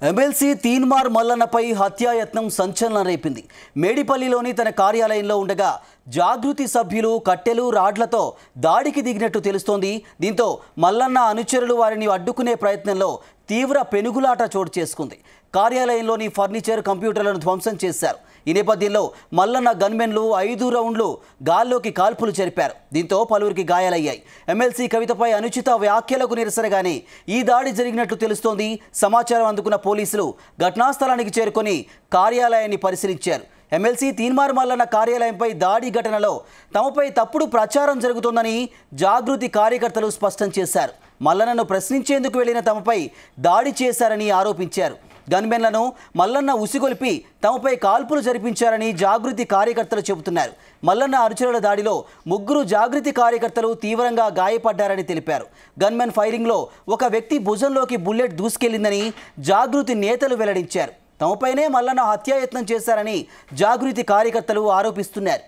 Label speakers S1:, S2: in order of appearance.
S1: MLC Teenmar మల్లన్నపై హత్యాయత్నం సంచలనం రేపింది. మేడిపల్లిలోని తన కార్యాలయంలో ఉండగా జాగృతి సభ్యులు కట్టెలు రాడ్లతో దాడికి దిగినట్టు తెలుస్తోంది. దీంతో మల్లన్న అనుచరులు వారిని అడ్డుకునే ప్రయత్నంలో తీవ్ర పెనుగులాట చోటు చేసుకుంది. కార్యాలయంలోని ఫర్నిచర్, కంప్యూటర్లను ధ్వంసం చేశారు. ఈ నేపథ్యంలో మల్లన్న గన్మెన్లు 5 రౌండ్లు గాల్లోకి కాల్పులు జరిపారు. దీంతో పలువురికి గాయాలయ్యాయి. ఎమ్మెల్సీ కవితపై అనుచిత వ్యాఖ్యలకు నిరసనగానే ఈ దాడి జరిగినట్లు తెలుస్తోంది. సమాచారం అందుకున్న పోలీసులు ఘటనా స్థలానికి చేరుకొని కార్యాలయాన్ని పరిశీలించారు. ఎమ్మెల్సీ తీన్మార్ మల్లన్న కార్యాలయంపై దాడి ఘటనలో తమపై తప్పుడు ప్రచారం జరుగుతోందని జాగృతి కార్యకర్తలు స్పష్టం చేశారు. మల్లన్నను ప్రశ్నించేందుకు వెళ్లిన తమపై దాడి చేశారని ఆరోపించారు. గన్మెన్లను మల్లన్న ఉసిగొల్పి తమపై కాల్పులు జరిపించారని జాగృతి కార్యకర్తలు చెబుతున్నారు. మల్లన్న అనుచరుల దాడిలో 3 జాగృతి కార్యకర్తలు తీవ్రంగా గాయపడ్డారని తెలిపారు. గన్మెన్ ఫైరింగ్లో ఒక వ్యక్తి భుజంలోకి బుల్లెట్ దూసుకెళ్లిందని జాగృతి నేతలు వెల్లడించారు. తమపైనే మల్లన్న హత్యాయత్నం చేశారని జాగృతి కార్యకర్తలు ఆరోపిస్తున్నారు.